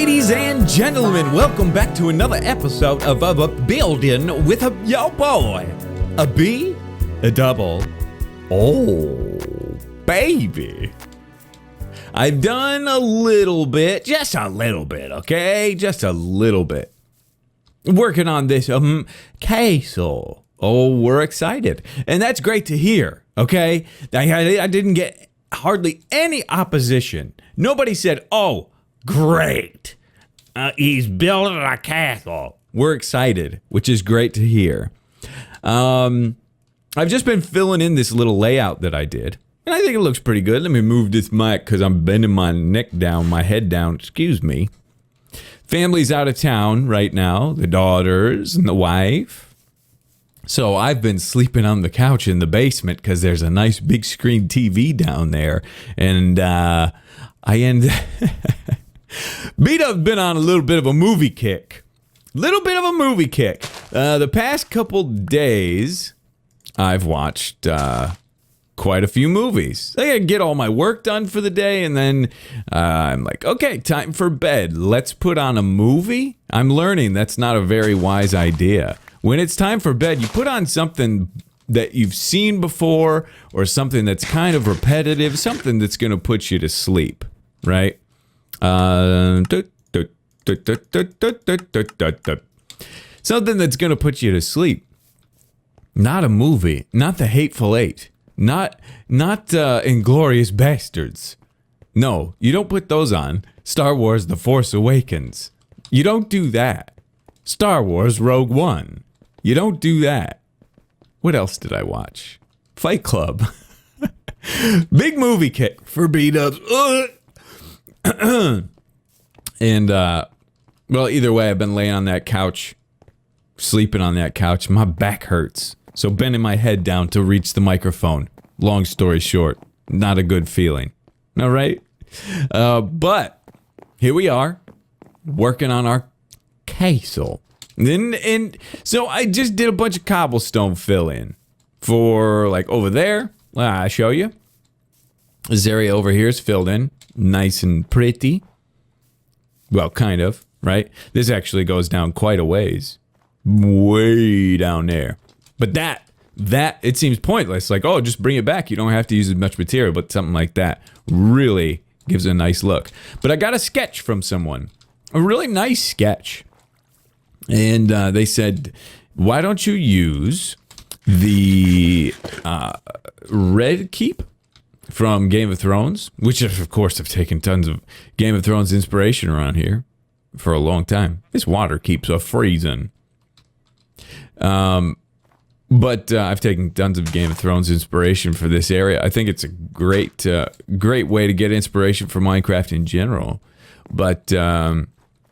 Ladies and gentlemen, welcome back to another episode of Building with yo boy. A B, a double. Oh, baby. I've done a little bit, just a little bit, okay? Just a little bit. Working on this castle. Oh, we're excited. And that's great to hear, okay? I didn't get hardly any opposition. Nobody said, oh, great. He's building a castle. We're excited, which is great to hear. I've just been filling in this little layout that I did, and I think it looks pretty good. Let me move this mic because I'm bending my neck down, my head down. Excuse me. Family's out of town right now, the daughters and the wife. So I've been sleeping on the couch in the basement because there's a nice big screen TV down there, and BdoubleO's been on a little bit of a movie kick. The past couple days, I've watched quite a few movies. I gotta get all my work done for the day, and then I'm like, okay, time for bed. Let's put on a movie. I'm learning that's not a very wise idea. When it's time for bed, you put on something that you've seen before, or something that's kind of repetitive, something that's gonna put you to sleep, right? Something that's gonna put you to sleep. Not a movie, not The Hateful Eight, not Inglourious Bastards. No, you don't put those on. Star Wars: The Force Awakens. You don't do that. Star Wars: Rogue One. You don't do that. What else did I watch? Fight Club. Big movie kick for B-dubs. And, well, either way, I've been laying on that couch, sleeping on that couch. My back hurts. So bending my head down to reach the microphone. Long story short, not a good feeling. All right? But here we are, working on our castle. And so I just did a bunch of cobblestone fill-in for, like, over there. I'll show you. This area over here is filled in. Nice and pretty. Well, kind of, right? This actually goes down quite a ways. Way down there. But that it seems pointless. Like, oh, just bring it back. You don't have to use as much material, but something like that really gives a nice look. But I got a sketch from someone. A really nice sketch. And they said, why don't you use the red keep from Game of Thrones, which of course have taken tons of Game of Thrones inspiration around here for a long time. This water keeps a freezing. But I've taken tons of Game of Thrones inspiration for this area. I think it's a great way to get inspiration for Minecraft in general. But I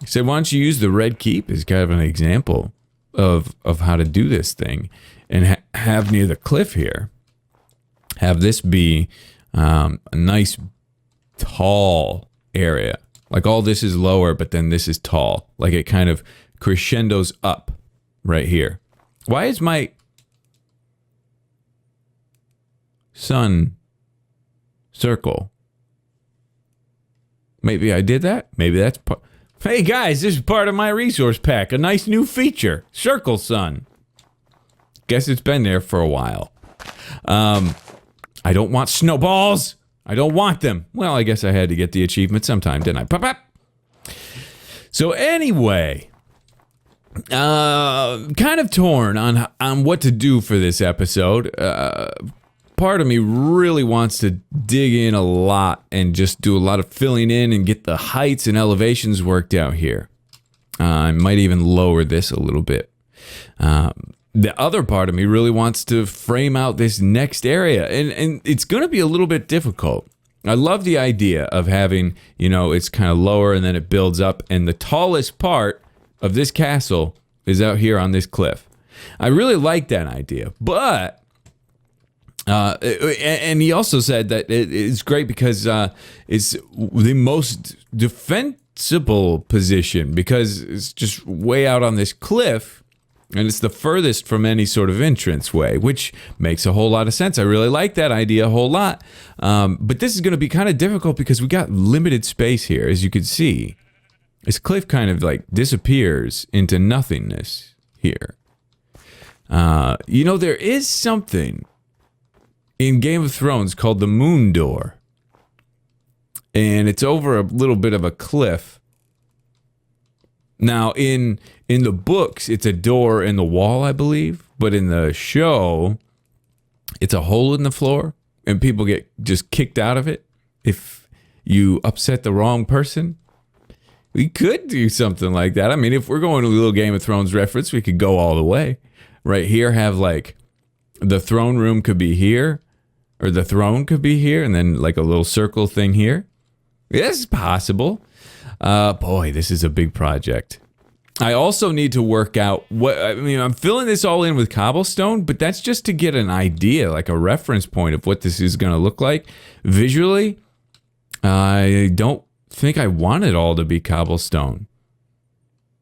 said, why don't you use the red keep as kind of an example of how to do this thing, and have near the cliff here, have this be a nice tall area. Like all this is lower, but then this is tall. Like it kind of crescendos up right here. Why is my sun circle? Maybe I did that. Maybe that's part. Hey guys, this is part of my resource pack. A nice new feature. Circle sun. Guess it's been there for a while. I don't want snowballs. I don't want them. Well, I guess I had to get the achievement sometime, didn't I? Pop, pop. So anyway, kind of torn on what to do for this episode. Part of me really wants to dig in a lot and just do a lot of filling in and get the heights and elevations worked out here. I might even lower this a little bit. The other part of me really wants to frame out this next area, and it's going to be a little bit difficult. I love the idea of having, it's kind of lower and then it builds up, and the tallest part of this castle is out here on this cliff. I really like that idea, but and he also said that it's great because it's the most defensible position because it's just way out on this cliff, and it's the furthest from any sort of entranceway, which makes a whole lot of sense. I really like that idea a whole lot. But this is going to be kind of difficult because we got limited space here, as you can see. This cliff kind of like disappears into nothingness here. You know, there is something in Game of Thrones called the Moon Door. And it's over a little bit of a cliff. Now, in the books, it's a door in the wall, I believe. But in the show, it's a hole in the floor. And people get just kicked out of it if you upset the wrong person. We could do something like that. I mean, if we're going to a little Game of Thrones reference, we could go all the way. Right here, have like the throne room could be here, or the throne could be here, and then like a little circle thing here. This is possible. Boy, this is a big project. I also need to work out what, I mean, I'm filling this all in with cobblestone, but that's just to get an idea, like a reference point of what this is going to look like visually. I don't think I want it all to be cobblestone.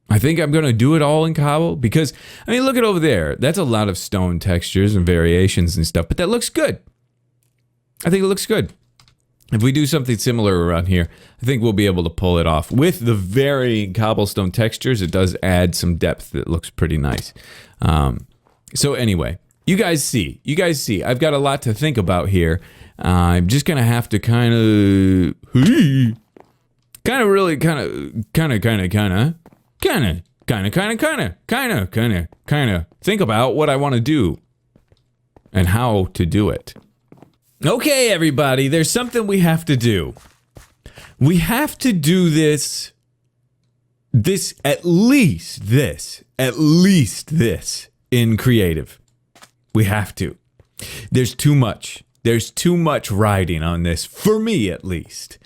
I think I'm going to do it all in cobble because, I mean, look at over there. That's a lot of stone textures and variations and stuff, but that looks good. I think it looks good. If we do something similar around here, I think we'll be able to pull it off. With the varying cobblestone textures, it does add some depth that looks pretty nice. So anyway, you guys see. I've got a lot to think about here. I'm just going to have to kind of think about what I want to do and how to do it. Okay, everybody, there's something we have to do. We have to do this at least this in creative. We have to. There's too much. There's too much riding on this, for me at least.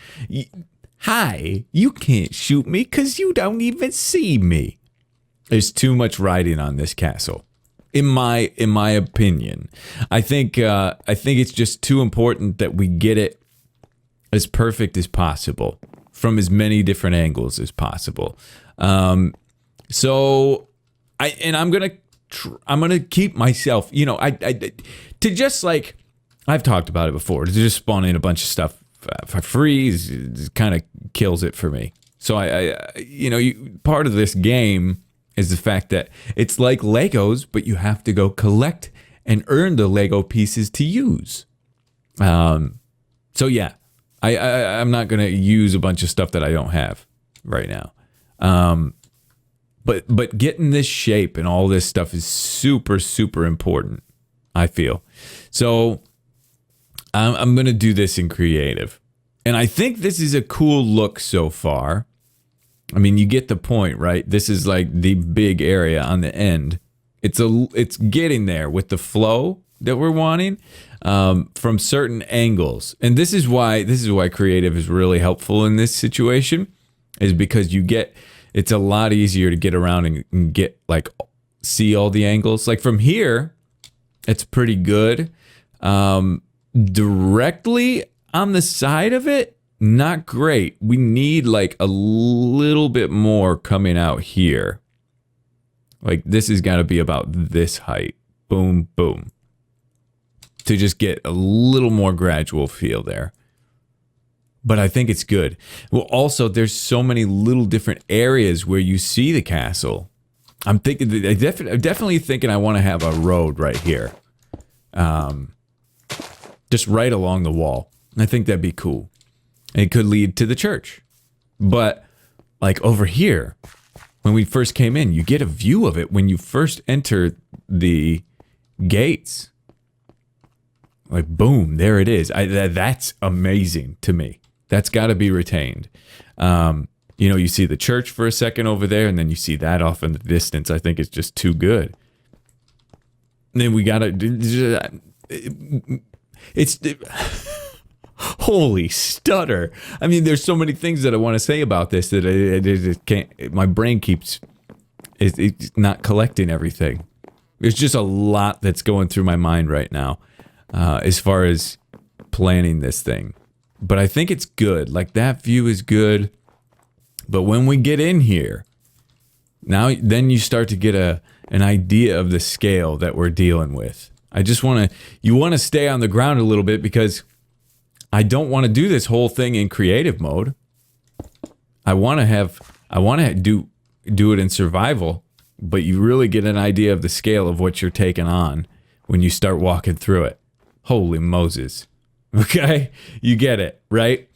Hi, you can't shoot me because you don't even see me. There's too much riding on this castle. In my opinion, I think it's just too important that we get it as perfect as possible from as many different angles as possible. So I'm gonna keep myself, you know, to just like I've talked about it before, to just spawn in a bunch of stuff for free kind of kills it for me. So part of this game is the fact that it's like Legos, but you have to go collect and earn the Lego pieces to use. So yeah, I'm not gonna use a bunch of stuff that I don't have right now. But getting this shape and all this stuff is super, super important, I feel. So I'm gonna do this in creative, and I think this is a cool look so far. I mean, you get the point, right? This is like the big area on the end. It's getting there with the flow that we're wanting from certain angles. And this is why creative is really helpful in this situation, is because it's a lot easier to get around and get like see all the angles. Like from here, it's pretty good. Directly on the side of it, not great. We need like a little bit more coming out here. Like this has got to be about this height. Boom, boom. To just get a little more gradual feel there. But I think it's good. Well, also, there's so many little different areas where you see the castle. I'm definitely thinking I want to have a road right here. Just right along the wall. I think that'd be cool. It could lead to the church. But like over here, when we first came in, you get a view of it when you first enter the gates. Like, boom, there it is. That's amazing to me. That's got to be retained. You see the church for a second over there, and then you see that off in the distance. I think it's just too good. And then we got to... Holy stutter. I mean, there's so many things that I want to say about this that I can't, my brain keeps, it's not collecting everything. There's just a lot that's going through my mind right now as far as planning this thing. But I think it's good. Like that view is good. But when we get in here, then you start to get an idea of the scale that we're dealing with. You want to stay on the ground a little bit because I don't want to do this whole thing in creative mode. I want to have I want to do it in survival, but you really get an idea of the scale of what you're taking on when you start walking through it. Holy Moses. Okay? You get it, right?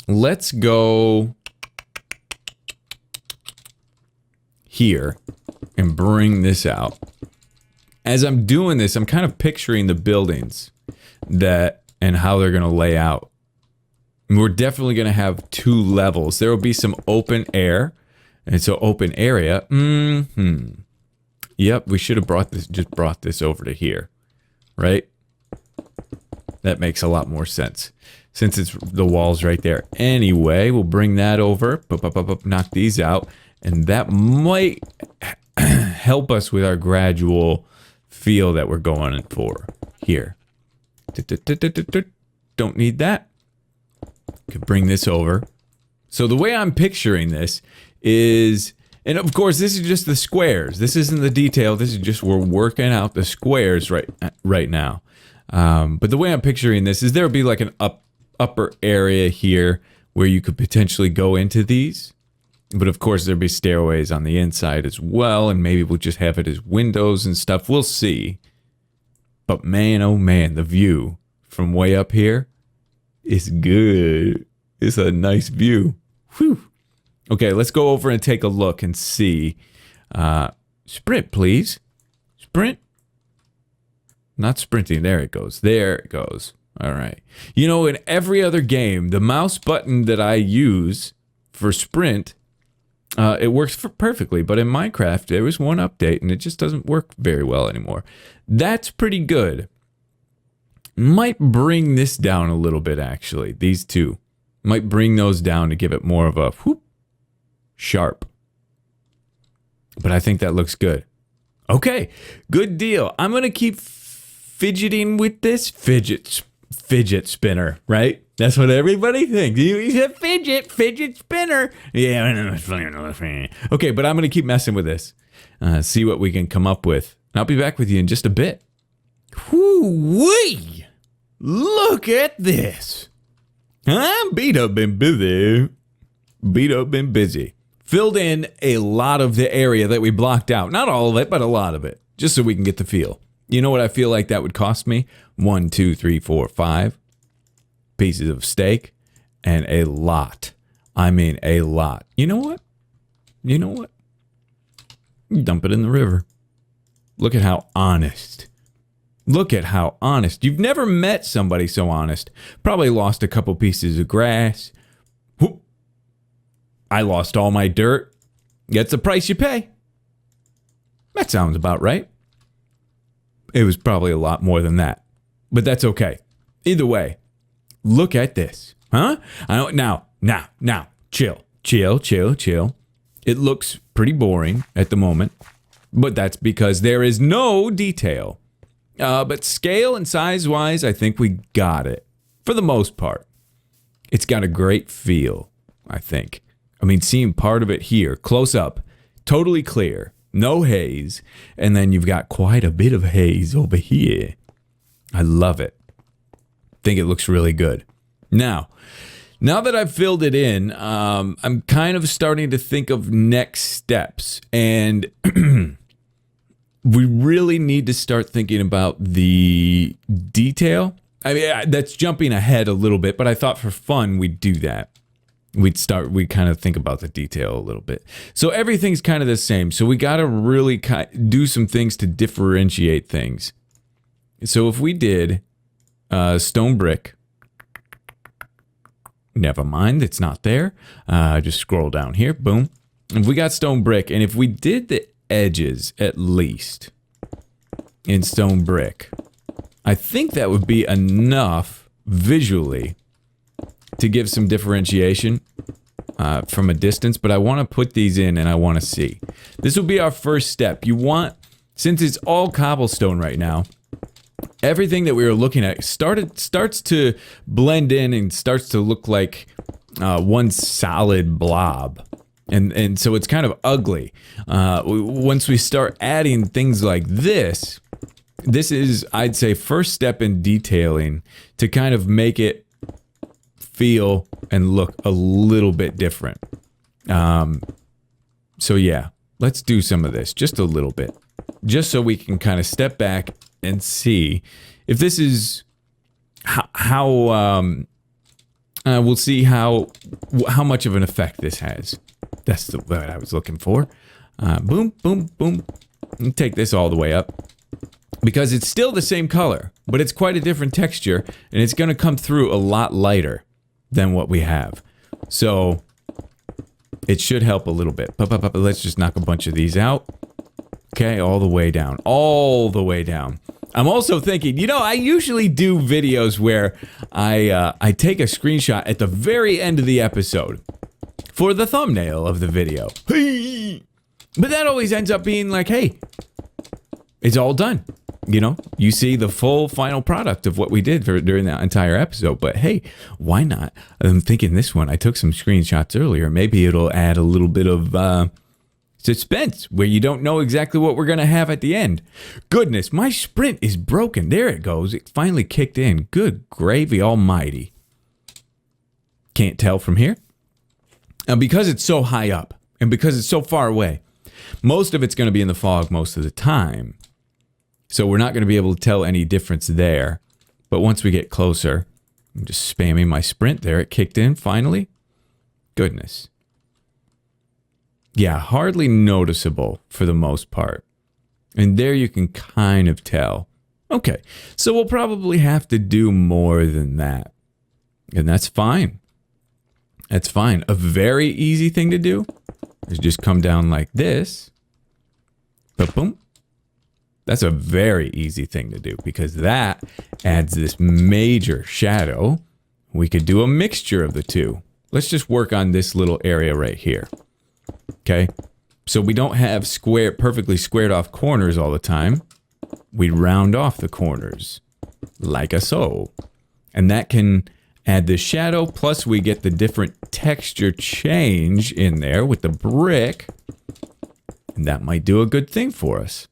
Let's go here and bring this out. As I'm doing this, I'm kind of picturing the buildings and how they're going to lay out. And we're definitely going to have 2 levels. There will be some open air, and so open area. Yep, we should have brought this over to here, right? That makes a lot more sense since it's the walls right there. Anyway, we'll bring that over, knock these out, and that might help us with our gradual feel that we're going for here. Don't need that. Could bring this over. So the way I'm picturing this is, and of course this is just the squares. This isn't the detail. This is just we're working out the squares right now. But the way I'm picturing this is there would be like an upper area here where you could potentially go into these. But of course there'd be stairways on the inside as well, and maybe we'll just have it as windows and stuff. We'll see. But man, oh man, the view from way up here is good. It's a nice view. Whew. Okay, let's go over and take a look and see. Sprint, please. Sprint. Not sprinting. There it goes. There it goes. All right. You know, in every other game, the mouse button that I use for sprint, it works perfectly. But in Minecraft, there was one update, and it just doesn't work very well anymore. That's pretty good. Might bring this down a little bit, actually. These two. Might bring those down to give it more of a whoop, sharp. But I think that looks good. Okay, good deal. I'm going to keep fidgeting with this fidget spinner, right? That's what everybody thinks. You said fidget spinner. Yeah. Okay, but I'm going to keep messing with this. See what we can come up with. I'll be back with you in just a bit. Whoo-wee! Look at this. BdoubleO been busy. BdoubleO been busy. Filled in a lot of the area that we blocked out. Not all of it, but a lot of it. Just so we can get the feel. You know what I feel like that would cost me? 1, 2, 3, 4, 5 pieces of steak. And a lot. I mean a lot. You know what? You know what? Dump it in the river. Look at how honest. Look at how honest. You've never met somebody so honest. Probably lost a couple pieces of grass. Whoop. I lost all my dirt. That's the price you pay. That sounds about right. It was probably a lot more than that. But that's okay. Either way, look at this. Huh? I don't, now, chill. It looks pretty boring at the moment. But that's because there is no detail. But scale and size-wise, I think we got it. For the most part. It's got a great feel, I think. I mean, seeing part of it here, close up, totally clear, no haze, and then you've got quite a bit of haze over here. I love it. Think it looks really good. Now that I've filled it in, I'm kind of starting to think of next steps, and we really need to start thinking about the detail. I mean, that's jumping ahead a little bit, but I thought for fun we'd do that. We'd kind of think about the detail a little bit. So everything's kind of the same. So we got to really do some things to differentiate things. So if we did stone brick, never mind, it's not there. Just scroll down here, boom. If we got stone brick, and if we did the edges at least in stone brick, I think that would be enough visually to give some differentiation from a distance, but I want to put these in and I want to see. This will be our first step. You want, since it's all cobblestone right now, everything that we were looking at starts to blend in and starts to look like one solid blob. And so it's kind of ugly. Once we start adding things like this is, I'd say, first step in detailing to kind of make it feel and look a little bit different. So yeah, let's do some of this, just a little bit, just so we can kind of step back and see if this is how we'll see how much of an effect this has. That's what I was looking for. Boom, boom, boom. And take this all the way up because it's still the same color, but it's quite a different texture, and it's going to come through a lot lighter than what we have. So it should help a little bit. But let's just knock a bunch of these out. Okay, all the way down. All the way down. I'm also thinking, you know, I usually do videos where I take a screenshot at the very end of the episode for the thumbnail of the video. But that always ends up being like, hey, it's all done. You know, you see the full final product of what we did during that entire episode. But hey, why not? I'm thinking this one, I took some screenshots earlier. Maybe it'll add a little bit of suspense where you don't know exactly what we're going to have at the end. Goodness, my sprint is broken. There it goes. It finally kicked in. Good gravy almighty. Can't tell from here. Now, because it's so high up and because it's so far away, most of it's going to be in the fog most of the time. So we're not going to be able to tell any difference there. But once we get closer, I'm just spamming my sprint there. It kicked in finally. Goodness. Yeah, hardly noticeable for the most part. And there you can kind of tell. Okay, so we'll probably have to do more than that. And that's fine. That's fine. A very easy thing to do is just come down like this. Boom. That's a very easy thing to do because that adds this major shadow. We could do a mixture of the two. Let's just work on this little area right here. Okay, so we don't have perfectly squared off corners all the time. We round off the corners like so. And that can add the shadow, plus we get the different texture change in there with the brick. And that might do a good thing for us.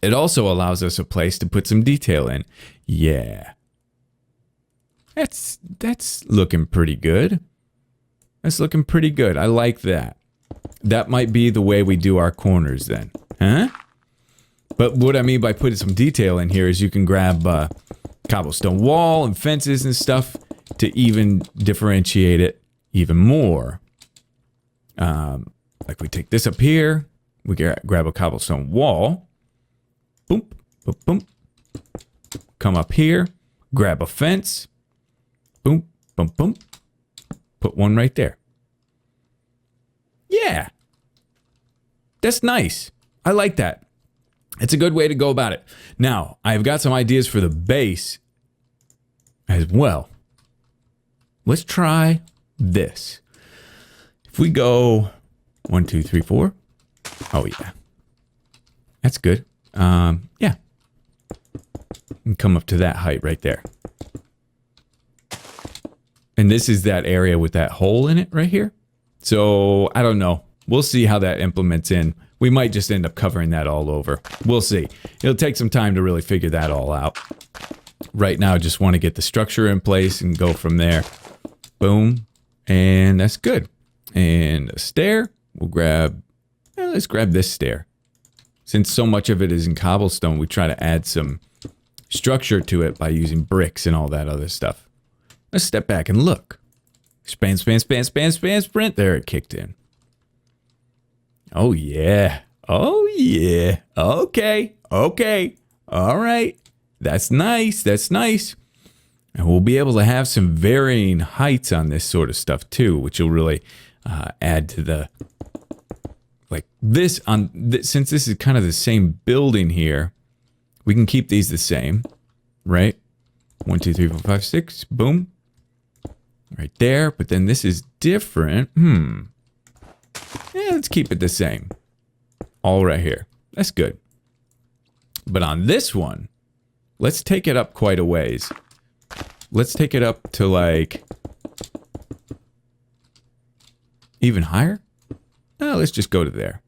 It also allows us a place to put some detail in. Yeah. That's looking pretty good. That's looking pretty good. I like that. That might be the way we do our corners then. Huh? But what I mean by putting some detail in here is you can grab cobblestone wall and fences and stuff to even differentiate it even more. Like we take this up here. We grab a cobblestone wall. Boom, boom, boom. Come up here. Grab a fence. Boom, boom, boom. Put one right there. Yeah. That's nice. I like that. It's a good way to go about it. Now, I've got some ideas for the base as well. Let's try this. If we go 1, 2, 3, 4. Oh, yeah. That's good. Yeah. And come up to that height right there. And this is that area with that hole in it right here. So, I don't know. We'll see how that implements in. We might just end up covering that all over. We'll see. It'll take some time to really figure that all out. Right now, I just want to get the structure in place and go from there. Boom. And that's good. And a stair. We'll grab... let's grab this stair. Since so much of it is in cobblestone, we try to add some structure to it by using bricks and all that other stuff. Let's step back and look. Span, span, span, span, span, sprint. There, it kicked in. Oh, yeah. Oh, yeah. Okay. Okay. All right. That's nice. That's nice. And we'll be able to have some varying heights on this sort of stuff, too, which will really add to the... like this, since this is kind of the same building here, we can keep these the same, right? 1, 2, 3, 4, 5, 6. Boom. Right there. But then this is different. Yeah, let's keep it the same. All right here. That's good. But on this one, let's take it up quite a ways. Let's take it up to like... even higher? Let's just go to there.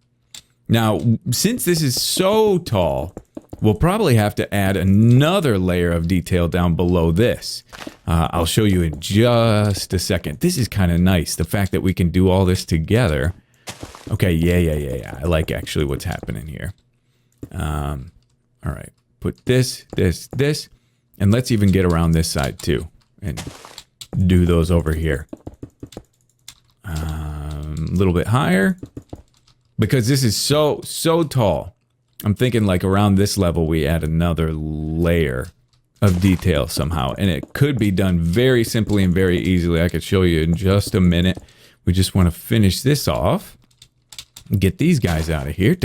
Now, since this is so tall, we'll probably have to add another layer of detail down below this. I'll show you in just a second. This is kind of nice, the fact that we can do all this together. Okay, yeah. I like actually what's happening here. All right, put this, and let's even get around this side too, and do those over here. A little bit higher, because this is so tall. I'm thinking like around this level we add another layer of detail somehow, and it could be done very simply and very easily. I could show you in just a minute. We just want to finish this off. Get these guys out of here.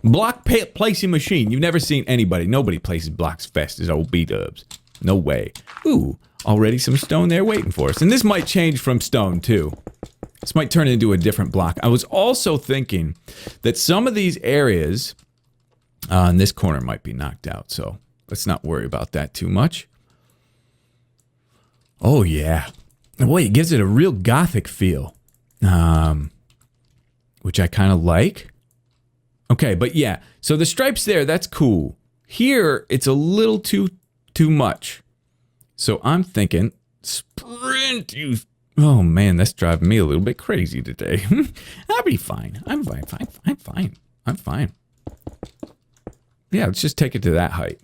Block placing machine. You've never seen nobody places blocks fast as old B-dubs. No way. Ooh, already some stone there waiting for us. And this might change from stone too. This might turn into a different block. I was also thinking that some of these areas in this corner might be knocked out, so let's not worry about that too much. Oh yeah. Boy, it gives it a real gothic feel. Which I kind of like. Okay, but yeah. So the stripes there, that's cool. Here, it's a little too much. So I'm thinking, sprint, you... Oh man, that's driving me a little bit crazy today. I'll be fine. I'm fine. Yeah, let's just take it to that height.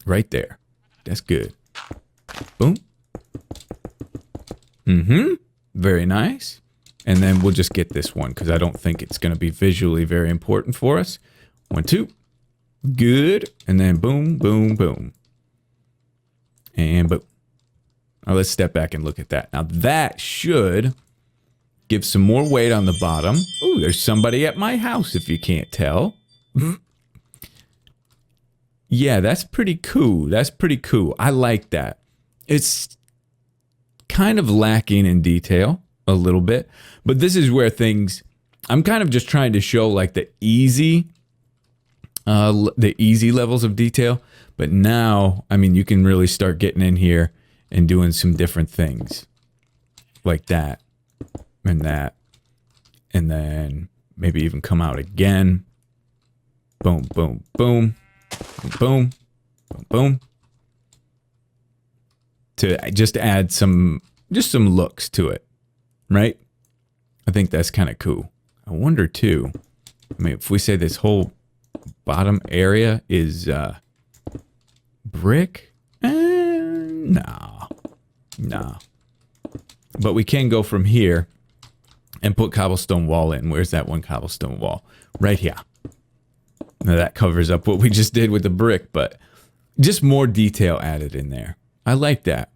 Right there. That's good. Boom. Very nice. And then we'll just get this one, because I don't think it's going to be visually very important for us. 1, 2. Good. And then boom, boom, boom. And boom. Now let's step back and look at that. Now that should give some more weight on the bottom. Ooh, there's somebody at my house if you can't tell. Yeah, that's pretty cool. That's pretty cool. I like that. It's kind of lacking in detail a little bit, but this is where things, I'm kind of just trying to show like the easy levels of detail. But now, I mean, you can really start getting in here and doing some different things like that and that, and then maybe even come out again. Boom, boom, boom, boom, boom, boom. To just add some looks to it, right? I think that's kind of cool. I wonder too, I mean, if we say this whole bottom area is brick, no. But we can go from here and put cobblestone wall in. Where's that one cobblestone wall? Right here. Now that covers up what we just did with the brick, but just more detail added in there. I like that.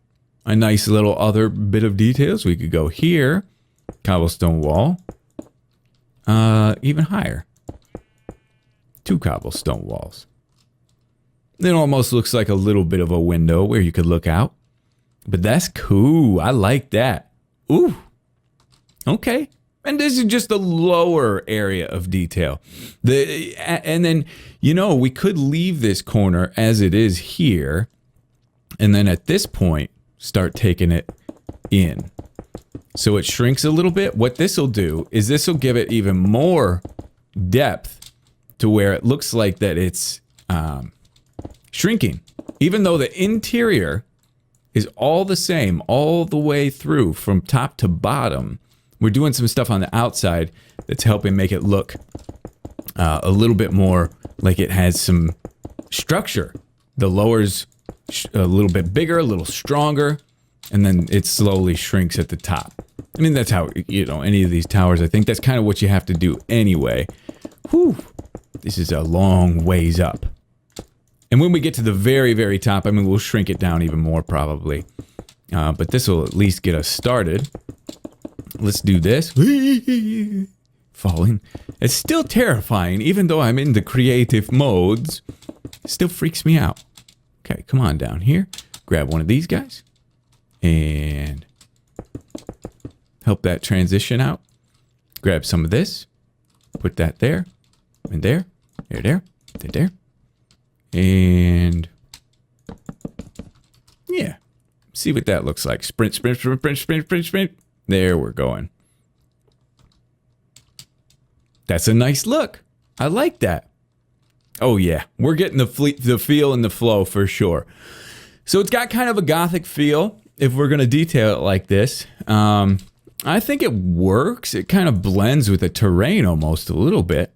A nice little other bit of details. We could go here, cobblestone wall, even higher. 2 cobblestone walls. It almost looks like a little bit of a window where you could look out. But that's cool. I like that. Ooh. Okay. And this is just the lower area of detail. And then, you know, we could leave this corner as it is here. And then at this point, start taking it in. So it shrinks a little bit. What this will do is this will give it even more depth to where it looks like that it's shrinking. Even though the interior is all the same all the way through from top to bottom, we're doing some stuff on the outside that's helping make it look a little bit more like it has some structure. The lower's a little bit bigger, a little stronger, and then it slowly shrinks at the top. I mean, that's how, you know, any of these towers, I think that's kind of what you have to do anyway. Whew. This is a long ways up. And when we get to the very, very top, I mean, we'll shrink it down even more probably. But this will at least get us started. Let's do this. Falling. It's still terrifying, even though I'm in the creative modes. It still freaks me out. Okay, come on down here. Grab one of these guys. And help that transition out. Grab some of this. Put that there. And there. There. And yeah, see what that looks like. Sprint. There we're going. That's a nice look. I like that. Oh yeah, we're getting the feel and the flow for sure. So it's got kind of a gothic feel if we're going to detail it like this. I think it works. It kind of blends with the terrain almost a little bit.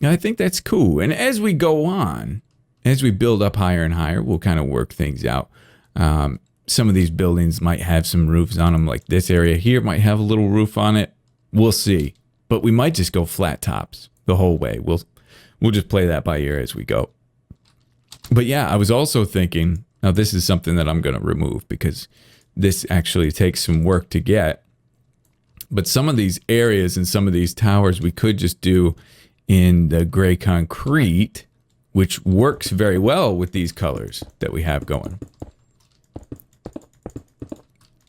I think that's cool. And as we go on, as we build up higher and higher, we'll kind of work things out. Some of these buildings might have some roofs on them, like this area here might have a little roof on it. We'll see. But we might just go flat tops the whole way. We'll just play that by ear as we go. But yeah, I was also thinking, now this is something that I'm going to remove because this actually takes some work to get. But some of these areas and some of these towers we could just do in the gray concrete, which works very well with these colors that we have going.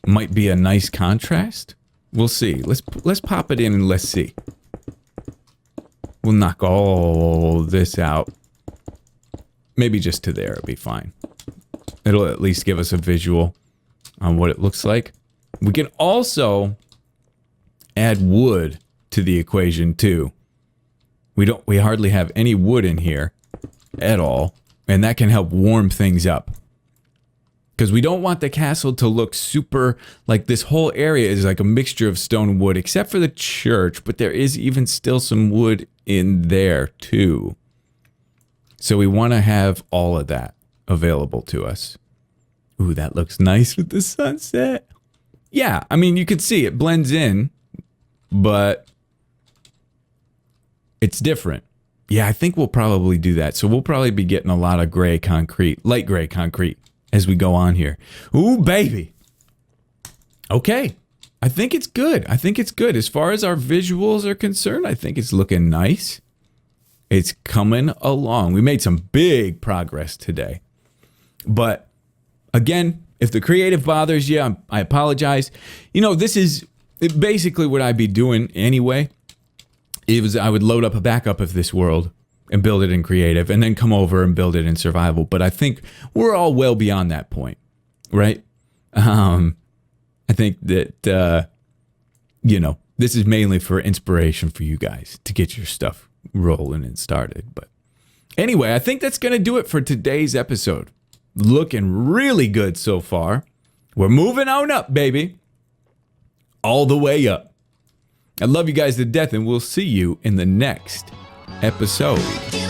Might be a nice contrast. We'll see. Let's pop it in and let's see. We'll knock all this out. Maybe just to there, it'll be fine. It'll at least give us a visual on what it looks like. We can also add wood to the equation too. We hardly have any wood in here at all, and that can help warm things up. Because we don't want the castle to look super, like this whole area is like a mixture of stone and wood, except for the church, but there is even still some wood in there too. So we want to have all of that available to us. Ooh, that looks nice with the sunset. Yeah, I mean, you can see it blends in, but it's different. Yeah, I think we'll probably do that. So we'll probably be getting a lot of gray concrete, light gray concrete, as we go on here. Ooh, baby. Okay. I think it's good. I think it's good. As far as our visuals are concerned, I think it's looking nice. It's coming along. We made some big progress today. But again, if the creative bothers you, I apologize. You know, this is basically what I'd be doing anyway. I would load up a backup of this world and build it in creative and then come over and build it in survival. But I think we're all well beyond that point, right? I think that, you know, this is mainly for inspiration for you guys to get your stuff rolling and started. But anyway, I think that's going to do it for today's episode. Looking really good so far. We're moving on up, baby. All the way up. I love you guys to death, and we'll see you in the next episode.